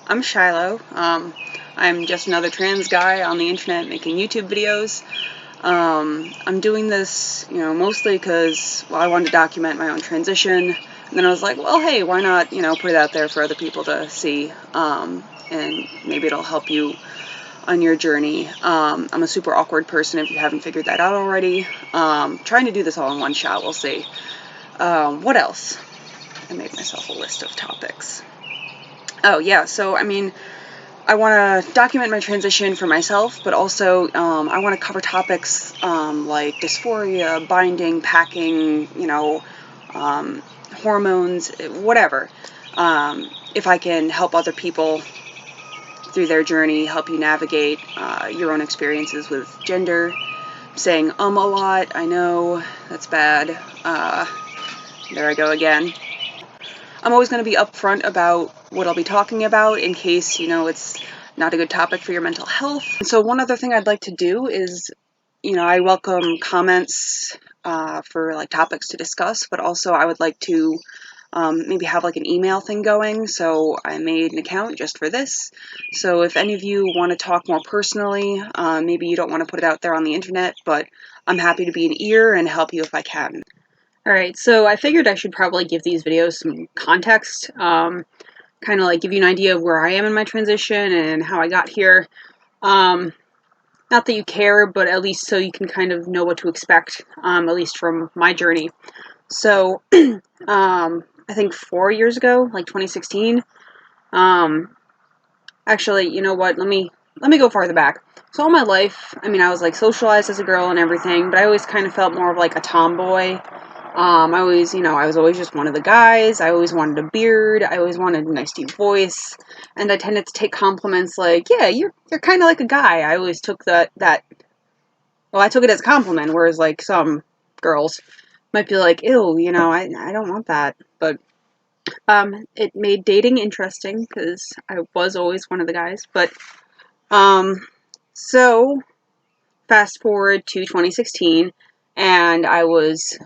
I'm Shiloh. I'm just another trans guy on the internet making YouTube videos. I'm doing this, mostly because, I wanted to document my own transition. And then I was like, well, hey, why not, put it out there for other people to see, and maybe it'll help you on your journey. I'm a super awkward person if you haven't figured that out already. Trying to do this all in one shot, we'll see. What else? I made myself a list of topics. Oh, yeah, so, I want to document my transition for myself, but also I want to cover topics like dysphoria, binding, packing, hormones, whatever. If I can help other people through their journey, help you navigate your own experiences with gender. I'm saying a lot, I know, that's bad. There I go again. I'm always going to be upfront about what I'll be talking about in case, it's not a good topic for your mental health. And so one other thing I'd like to do is, I welcome comments for like topics to discuss, but also I would like to maybe have like an email thing going. So I made an account just for this. So if any of you want to talk more personally, maybe you don't want to put it out there on the internet, but I'm happy to be an ear and help you if I can. Alright, so I figured I should probably give these videos some context, kind of like give you an idea of where I am in my transition and how I got here. Not that you care, but at least so you can kind of know what to expect, at least from my journey. So, I think 4 years ago, like 2016, actually, you know what, let me go farther back. So all my life, I was like socialized as a girl and everything, but I always kind of felt more of like a tomboy. I was always just one of the guys. I always wanted a beard. I always wanted a nice deep voice, and I tended to take compliments like, "Yeah, you're kind of like a guy." I always took that. Well, I took it as a compliment, whereas like some girls might be like, "Ew, I don't want that." But it made dating interesting because I was always one of the guys. But so fast forward to 2016, and I was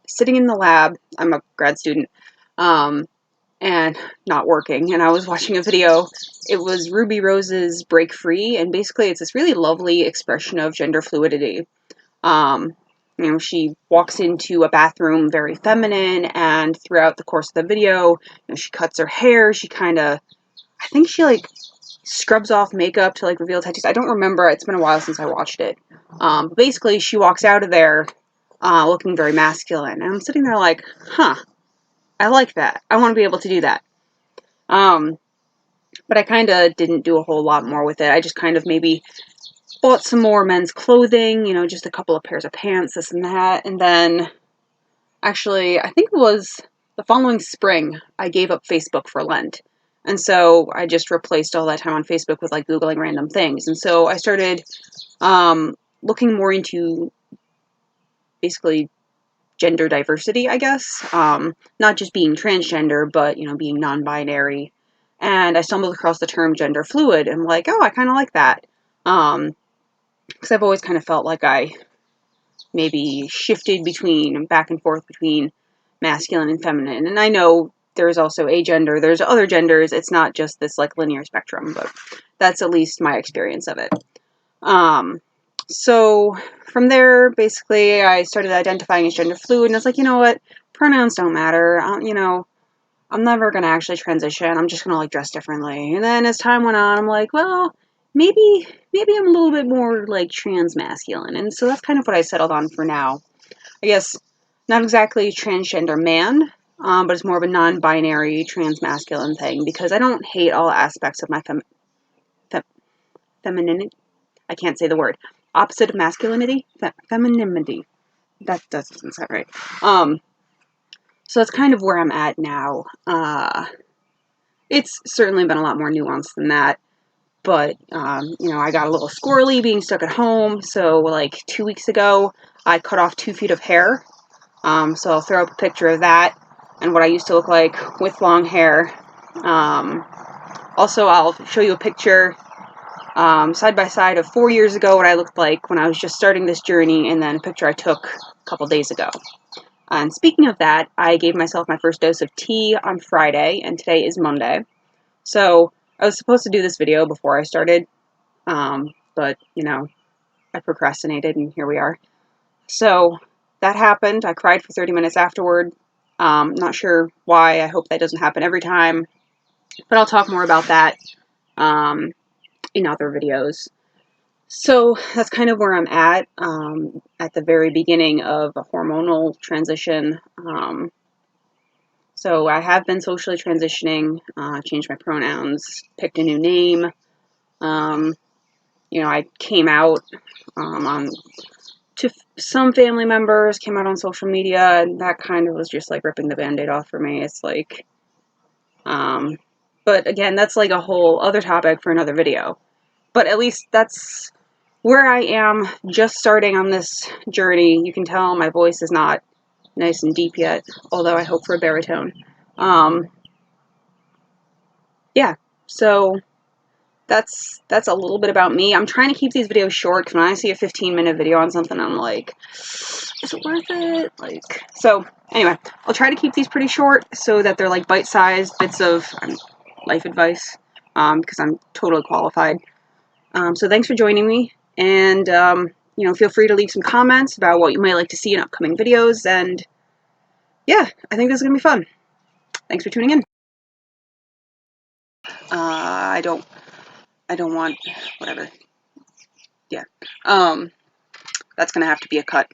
sitting in the lab. I'm a grad student, and not working, and I was watching a video. It was Ruby Rose's Break Free, and basically it's this really lovely expression of gender fluidity. Um, she walks into a bathroom very feminine, and throughout the course of the video, she cuts her hair. She kind of, I think she like scrubs off makeup to like reveal tattoos. I don't remember. It's been a while since I watched it. Basically, she walks out of there looking very masculine, and I'm sitting there like, huh, I like that. I want to be able to do that. But I kind of didn't do a whole lot more with it. I just kind of maybe bought some more men's clothing, just a couple of pairs of pants, this and that. And then, actually, I think it was the following spring, I gave up Facebook for Lent. And so I just replaced all that time on Facebook with like Googling random things. And so I started looking more into basically gender diversity, I guess. Not just being transgender, but, being non-binary. And I stumbled across the term gender fluid, and I'm like, oh, I kind of like that. Because I've always kind of felt like I maybe shifted back and forth between masculine and feminine. And I know there's also agender, there's other genders. It's not just this like linear spectrum, but that's at least my experience of it. So from there, basically, I started identifying as gender fluid, and I was like, you know what, pronouns don't matter. I'm never gonna actually transition. I'm just gonna like dress differently. And then as time went on, I'm like, well, maybe I'm a little bit more like trans masculine, and so that's kind of what I settled on for now. I guess not exactly transgender man, but it's more of a non-binary trans masculine thing because I don't hate all aspects of my femininity. I can't say the word. Opposite of masculinity? Femininity. That doesn't sound right. So that's kind of where I'm at now. It's certainly been a lot more nuanced than that. But, I got a little squirrely being stuck at home. So, like, 2 weeks ago, I cut off 2 feet of hair. So I'll throw up a picture of that and what I used to look like with long hair. Also, I'll show you a picture side by side of 4 years ago, what I looked like when I was just starting this journey, and then a picture I took a couple days ago. And speaking of that, I gave myself my first dose of tea on Friday, and today is Monday. So I was supposed to do this video before I started, but, you know, I procrastinated and here we are. So that happened. I cried for 30 minutes afterward. Not sure why. I hope that doesn't happen every time, but I'll talk more about that in other videos. So that's kind of where I'm at the very beginning of a hormonal transition. So I have been socially transitioning, changed my pronouns, picked a new name. You know, I came out on to some family members, came out on social media, and that kind of was just like ripping the Band-Aid off for me. It's like, but again, that's like a whole other topic for another video. But at least that's where I am, just starting on this journey. You can tell my voice is not nice and deep yet, although I hope for a baritone. Yeah, so that's a little bit about me. I'm trying to keep these videos short because when I see a 15-minute video on something, I'm like, is it worth it? Like, so anyway, I'll try to keep these pretty short so that they're like bite-sized bits of life advice, because I'm totally qualified. So thanks for joining me, and you know, feel free to leave some comments about what you might like to see in upcoming videos, and yeah, I think this is gonna be fun. Thanks for tuning in. I don't want, whatever. Yeah. That's gonna have to be a cut.